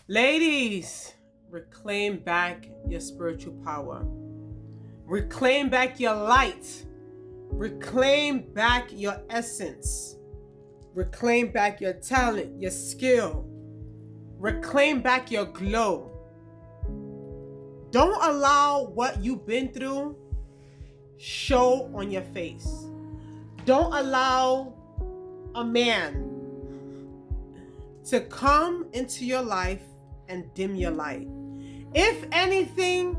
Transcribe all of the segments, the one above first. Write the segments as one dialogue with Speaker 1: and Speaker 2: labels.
Speaker 1: Ladies, reclaim back your spiritual power. Reclaim back your light. Reclaim back your essence. Reclaim back your talent, your skill. Reclaim back your glow. Don't allow what you've been through show on your face. Don't allow a man to come into your life and dim your light. If anything,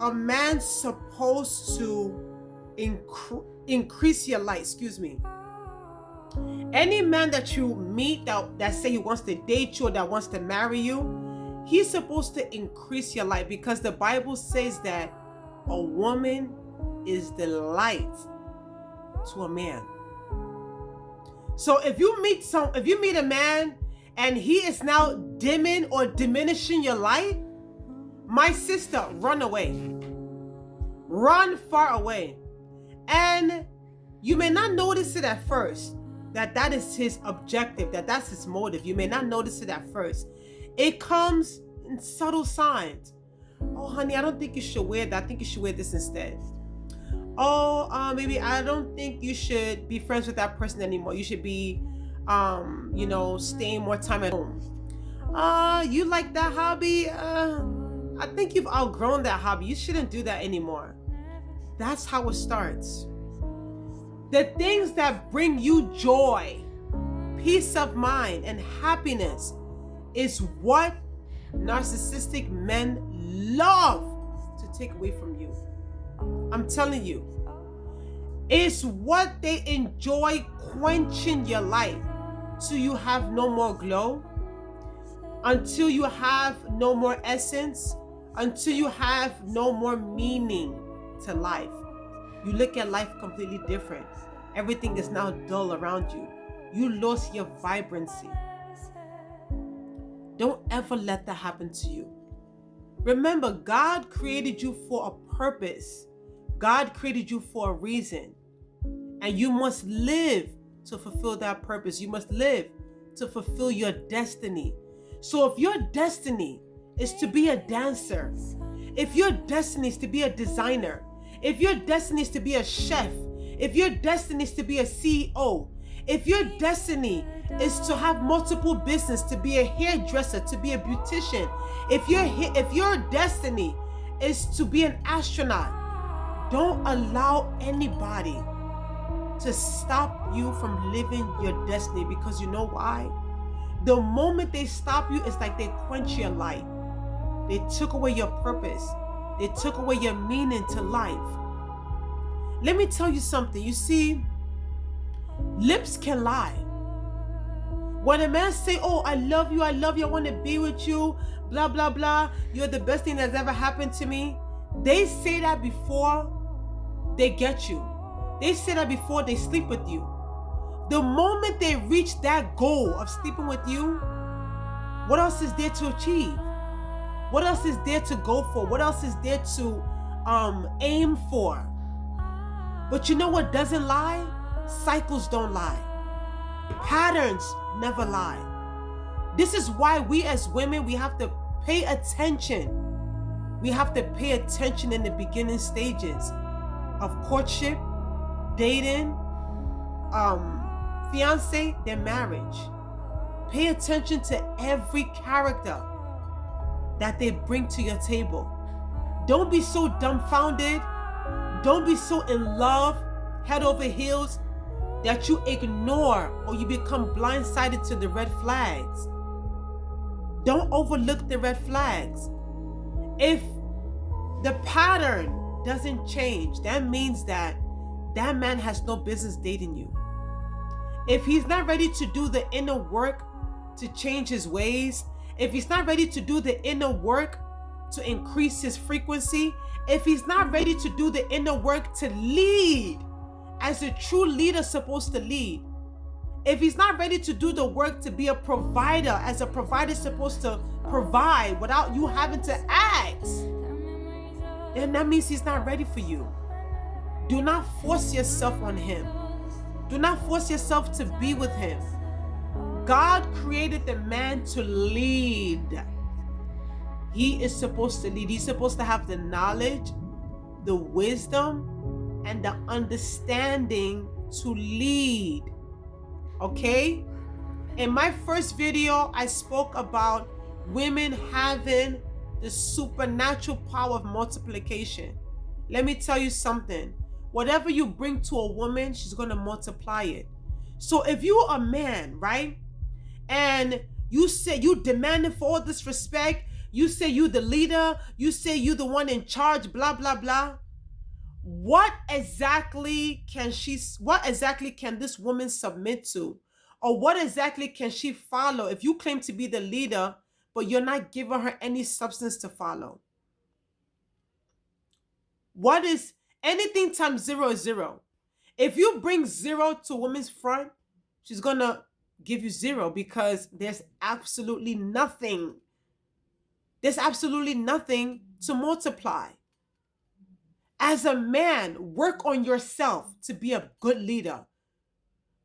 Speaker 1: a man's supposed to increase your light. Any man that you meet that say he wants to date you or that wants to marry you, he's supposed to increase your light, because the Bible says that a woman is the light to a man. So if you meet a man and he is now dimming or diminishing your light, my sister, run away. Run far away. And you may not notice it at first, that is his objective, that's his motive. You may not notice it at first. It comes in subtle signs. Oh, honey, I don't think you should wear that. I think you should wear this instead. Oh, maybe I don't think you should be friends with that person anymore. You should be, staying more time at home. You like that hobby? I think you've outgrown that hobby. You shouldn't do that anymore. That's how it starts. The things that bring you joy, peace of mind, and happiness is what narcissistic men love to take away from you. I'm telling you. It's what they enjoy quenching your light till you have no more glow, until you have no more essence, until you have no more meaning to life. You look at life completely different. Everything is now dull around you. You lost your vibrancy. Don't ever let that happen to you. Remember, God created you for a purpose. God created you for a reason. And you must live to fulfill that purpose. You must live to fulfill your destiny. So if your destiny is to be a dancer, if your destiny is to be a designer, if your destiny is to be a chef, if your destiny is to be a CEO, if your destiny is to have multiple business, to be a hairdresser, to be a beautician, if your destiny is to be an astronaut, don't allow anybody to stop you from living your destiny, because you know why? The moment they stop you, it's like they quench your light. They took away your purpose. They took away your meaning to life. Let me tell you something. You see, lips can lie. When a man say, oh, I love you, I want to be with you, blah, blah, blah, you're the best thing that's ever happened to me, they say that before they get you. They say that before they sleep with you. The moment they reach that goal of sleeping with you, what else is there to achieve? What else is there to go for? What else is there to aim for? But you know what doesn't lie? Cycles don't lie. Patterns never lie. This is why we as women, we have to pay attention. We have to pay attention in the beginning stages of courtship, dating, fiance, then marriage. Pay attention to every character that they bring to your table. Don't be so dumbfounded. Don't be so in love, head over heels, that you ignore or you become blindsided to the red flags. Don't overlook the red flags. If the pattern doesn't change, that means that man has no business dating you. If he's not ready to do the inner work to change his ways, if he's not ready to do the inner work to increase his frequency, if he's not ready to do the inner work to lead as a true leader supposed to lead, if he's not ready to do the work to be a provider as a provider supposed to provide without you having to ask, then that means he's not ready for you. Do not force yourself on him. Do not force yourself to be with him. God created the man to lead. He is supposed to lead. He's supposed to have the knowledge, the wisdom, and the understanding to lead. Okay? In my first video, I spoke about women having the supernatural power of multiplication. Let me tell you something. Whatever you bring to a woman, she's going to multiply it. So if you're a man, right, and you say you demanding for all this respect, you say you the leader, you say you the one in charge, blah, blah, blah. What exactly can this woman submit to? Or what exactly can she follow if you claim to be the leader, but you're not giving her any substance to follow? What is anything times 0 is 0? If you bring 0 to a woman's front, she's gonna give you 0 because there's absolutely nothing. There's absolutely nothing to multiply. As a man, work on yourself to be a good leader.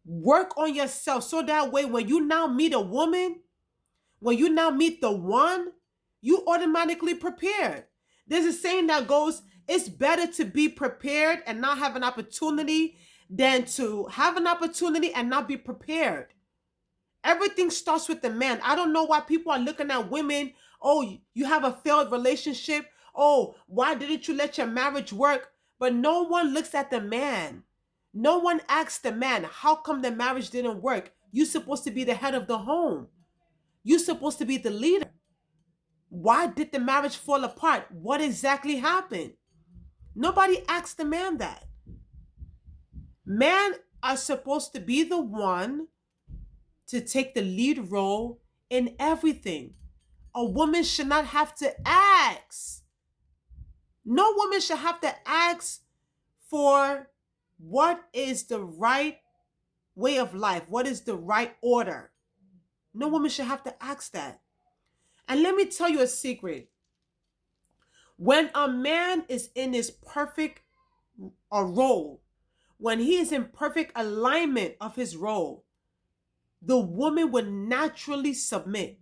Speaker 1: Work on yourself so that way when you now meet a woman, when you now meet the one, you automatically prepared. There's a saying that goes, it's better to be prepared and not have an opportunity than to have an opportunity and not be prepared. Everything starts with the man. I don't know why people are looking at women. Oh, you have a failed relationship. Oh, why didn't you let your marriage work? But no one looks at the man. No one asks the man, how come the marriage didn't work? You're supposed to be the head of the home. You're supposed to be the leader. Why did the marriage fall apart? What exactly happened? Nobody asks the man that. Men are supposed to be the one to take the lead role in everything. A woman should not have to ask. No woman should have to ask for what is the right way of life, what is the right order. No woman should have to ask that. And let me tell you a secret. When a man is in his perfect role, when he is in perfect alignment of his role, the woman would naturally submit.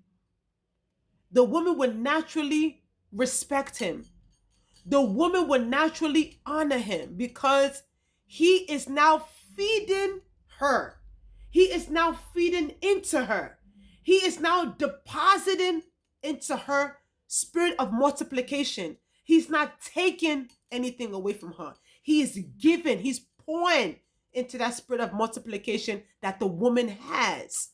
Speaker 1: The woman would naturally respect him. The woman would naturally honor him because he is now feeding her. He is now feeding into her. He is now depositing into her spirit of multiplication. He's not taking anything away from her. He is giving, he's pouring into that spirit of multiplication that the woman has.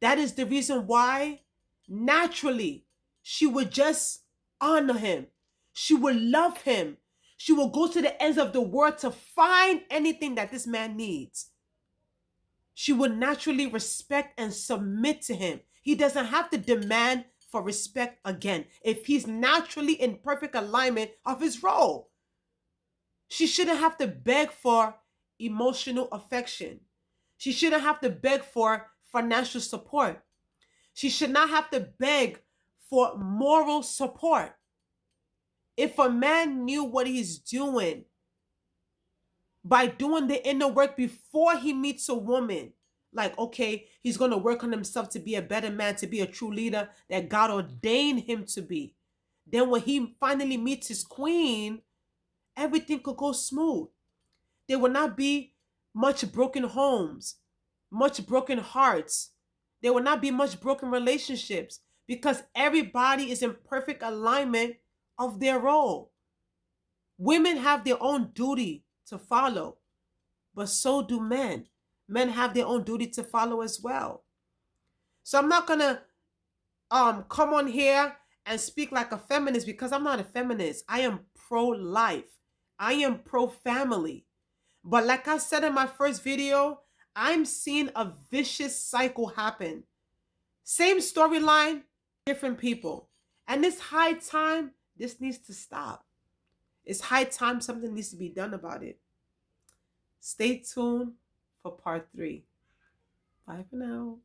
Speaker 1: That is the reason why naturally she would just honor him. She would love him. She will go to the ends of the world to find anything that this man needs. She would naturally respect and submit to him. He doesn't have to demand for respect again if he's naturally in perfect alignment of his role. She shouldn't have to beg for emotional affection. She shouldn't have to beg for financial support. She should not have to beg for moral support. If a man knew what he's doing by doing the inner work before he meets a woman, like, okay, he's going to work on himself to be a better man, to be a true leader that God ordained him to be. Then when he finally meets his queen, everything could go smooth. There will not be much broken homes, much broken hearts. There will not be much broken relationships because everybody is in perfect alignment of their role. Women have their own duty to follow, but so do men. Men have their own duty to follow as well. So I'm not gonna come on here and speak like a feminist because I'm not a feminist. I am pro-life. I am pro-family. But like I said in my first video, I'm seeing a vicious cycle happen. Same storyline, different people. And it's high time this needs to stop. It's high time something needs to be done about it. Stay tuned for part 3. Bye for now.